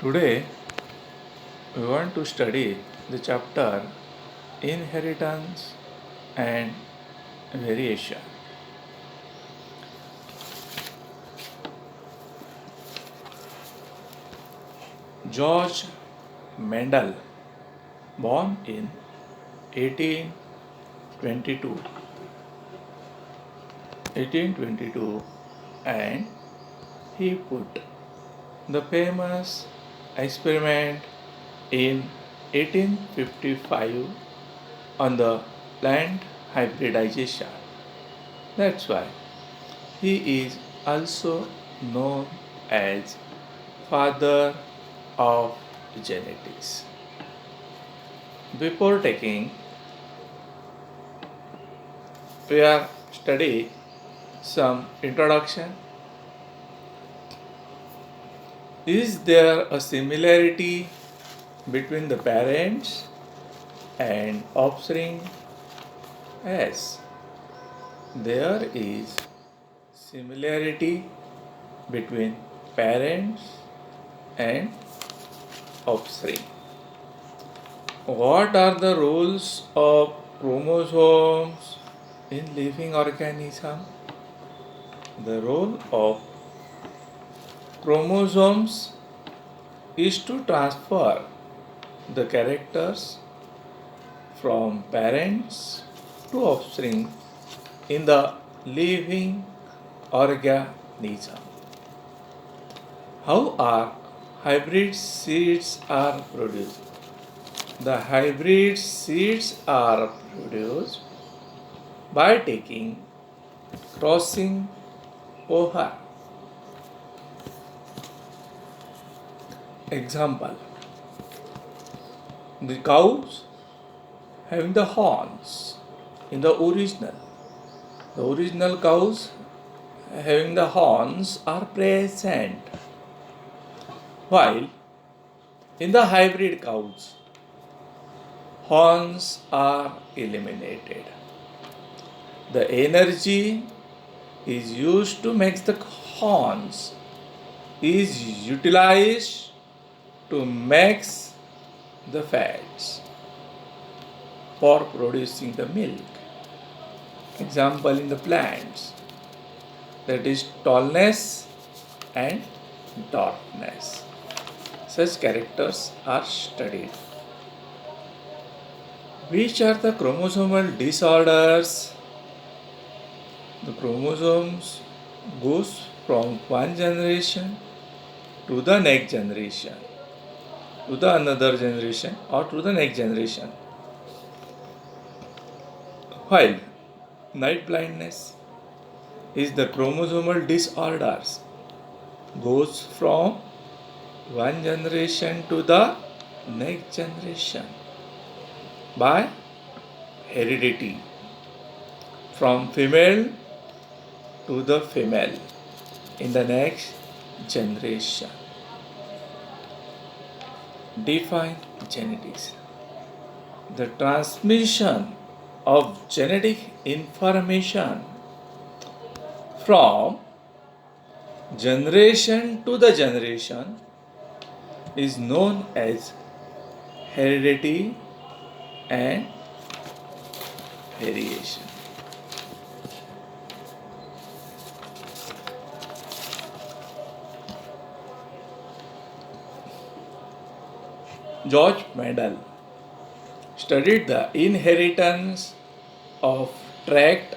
Today we want to study the chapter Inheritance and Variation. George Mendel, born in 1822, 1822, and he put the famous experiment in 1855 on the plant hybridization. That's why he is also known as father of genetics. Before taking, we are study some introduction. Is there a similarity between the parents and offspring? Yes, there is similarity between parents and offspring. What are the roles of chromosomes in living organism? The role of chromosomes is to transfer the characters from parents to offspring in the living organism. How are hybrid seeds are produced? The hybrid seeds are produced by taking crossing over. Example, the cows having the horns in the original cows having the horns are present, while in the hybrid cows horns are eliminated. The energy is used to make the horns is utilized to mix the fats for producing the milk. Example in the plants, that is tallness and darkness. Such characters are studied. Which are the chromosomal disorders? The chromosomes goes from one generation to the next generation, to the another generation or to the next generation. While night blindness is the chromosomal disorders goes from one generation to the next generation by heredity from female to the female in the next generation. Define genetics. The transmission of genetic information from generation to the generation is known as heredity and variation. George Mendel studied the inheritance of tract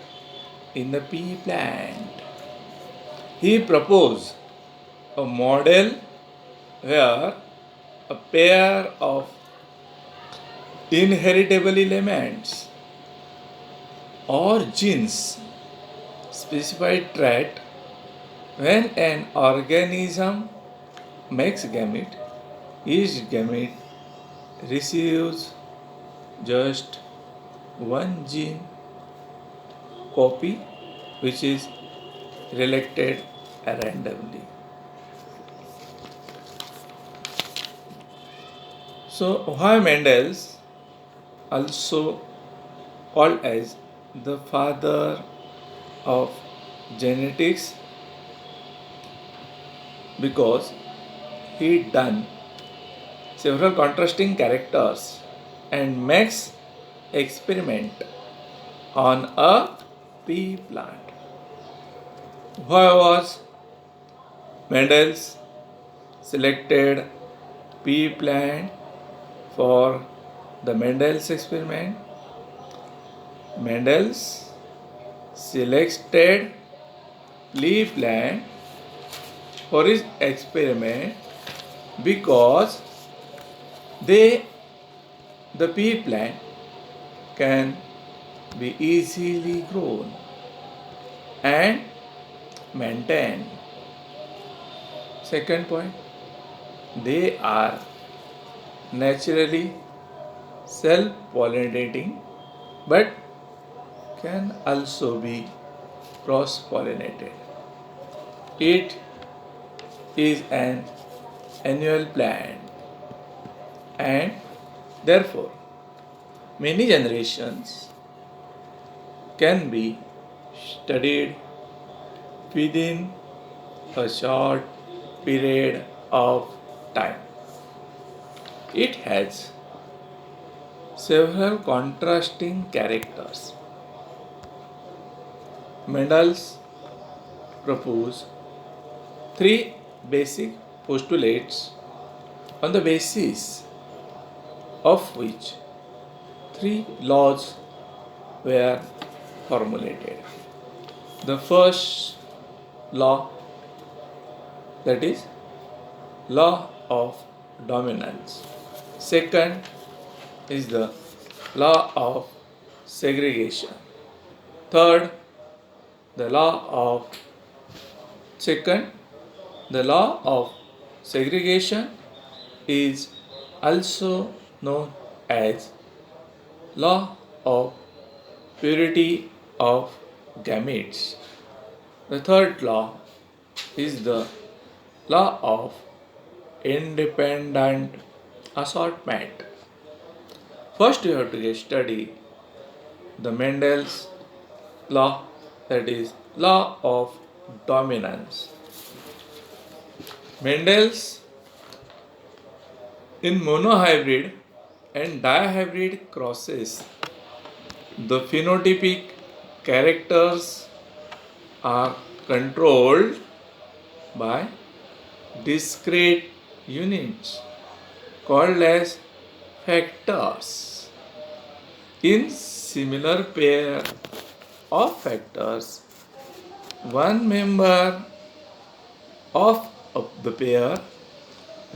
in the pea plant. He proposed a model where a pair of inheritable elements or genes specified trait when an organism makes gamete, each gamete receives just one gene copy which is selected randomly. So why Mendel's also called as the father of genetics? Because he done several contrasting characters and makes experiment on a pea plant. Why was Mendel's selected pea plant for the Mendel's experiment? Mendel's selected pea plant for his experiment because they the pea plant can be easily grown and maintained. Second point, they are naturally self-pollinating but can also be cross-pollinated. It is an annual plant and therefore many generations can be studied within a short period of time. It has several contrasting characters. Mendel's proposed three basic postulates on the basis of which three laws were formulated. The first law, that is law of dominance. Second is the law of segregation. Third, the law of second, the law of segregation is also known as law of purity of gametes. The third law is the law of independent assortment. First, you have to study the Mendel's law, that is law of dominance. Mendel's in monohybrid and dihybrid crosses, the phenotypic characters are controlled by discrete units called as factors. In similar pair of factors, one member of the pair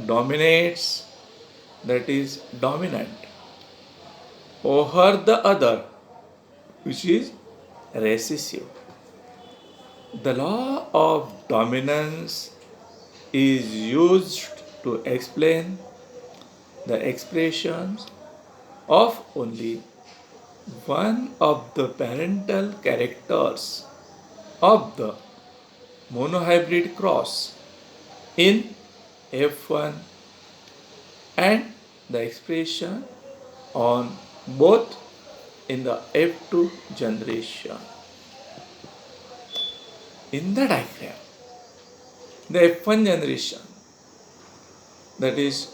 dominates, that is dominant, over the other, which is recessive. The law of dominance is used to explain the expressions of only one of the parental characters of the monohybrid cross in F1 and the expression on both in the F2 generation. In the diagram, the F1 generation, that is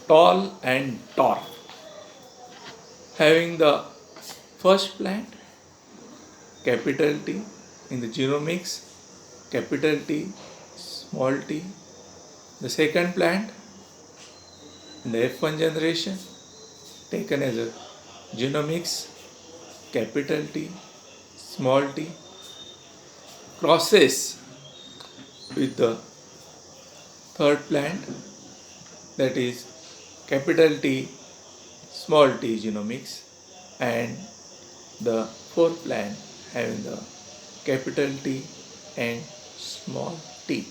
tall and tall, having the first plant, capital T, in the genomics, capital T, small t. The second plant in the F1 generation, taken as a genomics, capital T, small t, crosses with the third plant, that is capital T, small t genomics, and the fourth plant having the capital T and small t.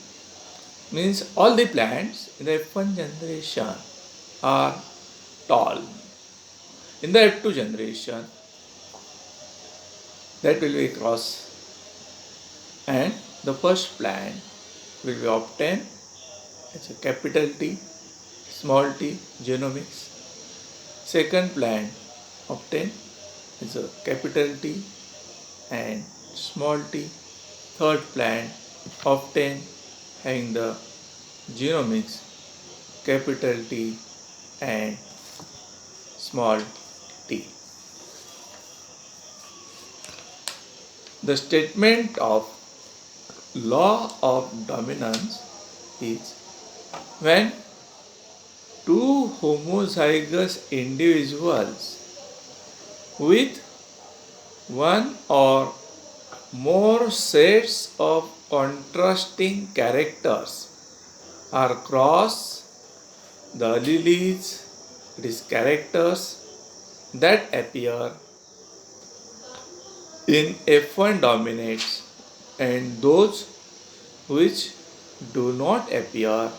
Means all the plants in the F1 generation are tall. In the F2 generation, that will be cross, and the first plant will be obtained as a capital T, small t genomics. Second plant obtained is a capital T and small t. Third plant obtained having the genomics, capital T and small t. The statement of law of dominance is when two homozygous individuals with one or more sets of contrasting characters are crossed, the alleles, it is characters that appear in F1 dominates, and those which do not appear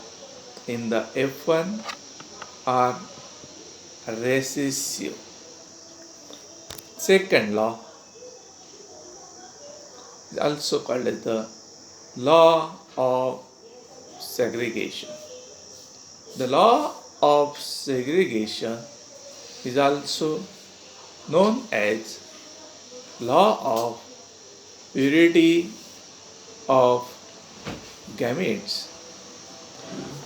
in the F1 are recessive. Second law is also called as the law of segregation. The law of segregation is also known as law of purity of gametes.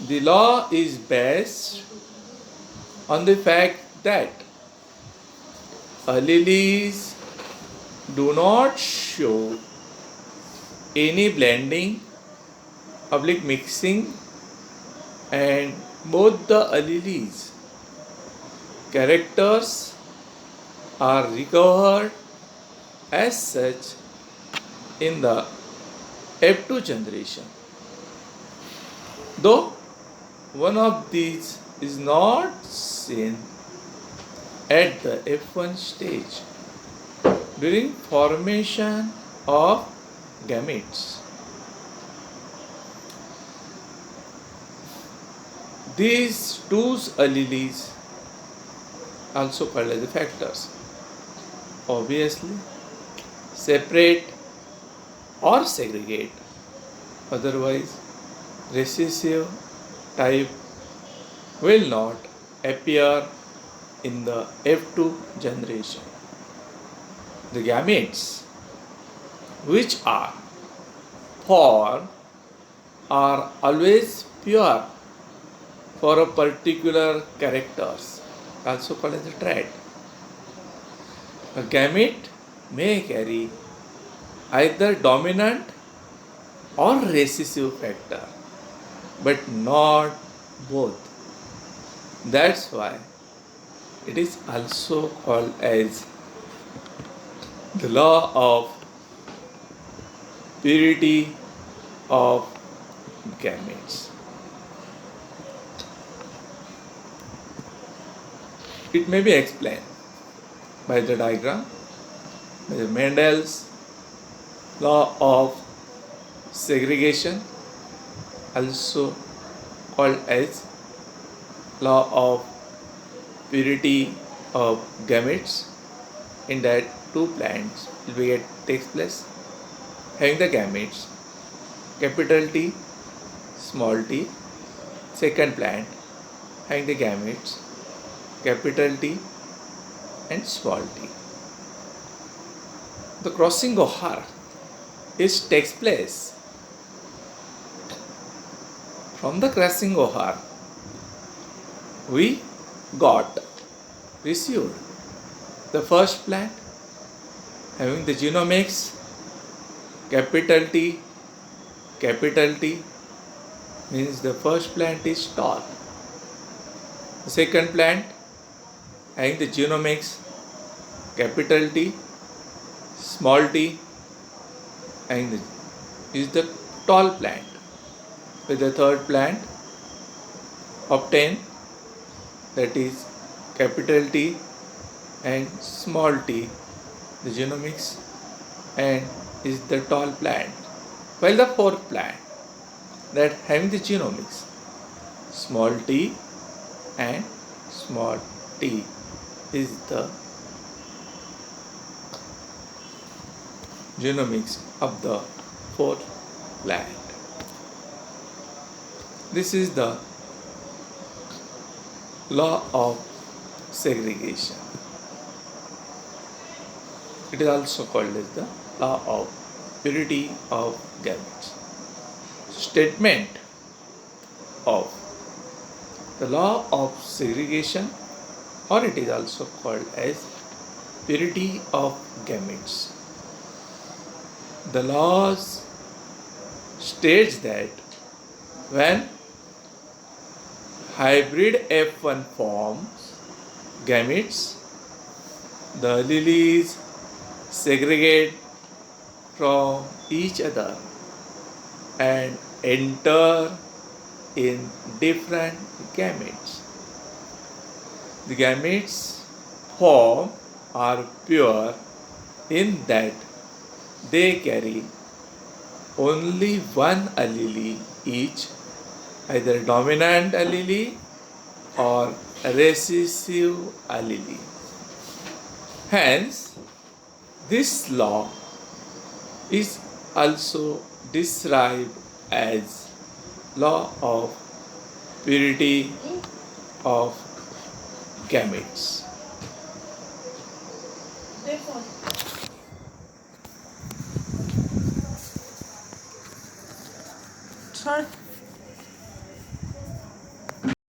The law is based on the fact that alleles do not show any blending, public mixing, and both the alleles characters are recovered as such in the F2 generation. Though one of these is not seen at the F1 stage during formation of gametes. These two alleles, also called as the factors, obviously separate or segregate, otherwise recessive type will not appear in the F2 generation. The gametes which are formed are always pure for a particular characters, also called as a trait. A gamete may carry either dominant or recessive factor, but not both. That's why it is also called as the law of purity of gametes. It may be explained by the diagram, by the Mendel's law of segregation, also called as law of purity of gametes, in that two plants will be takes place having the gametes capital T, small t, second plant having the gametes capital T and small t. The crossing over takes place. From the crossing over, we received the first plant having the genomics capital T means the first plant is tall. The second plant having the genomics capital T small t and is the tall plant. With the third plant obtained, that is capital T and small t, the genomics, and is the tall plant. While the fourth plant that having the genomics small t and small t is the genomics of the fourth plant. This is the law of segregation. It is also called as the law of purity of gametes. Statement of The law of segregation, or it is also called as purity of gametes. The laws states that when hybrid F1 forms gametes, the alleles segregate from each other and enter in different gametes. The gametes formed are pure in that they carry only one allele each, either dominant allele or recessive allele. Hence, this law is also described as law of purity of gametes. Sir.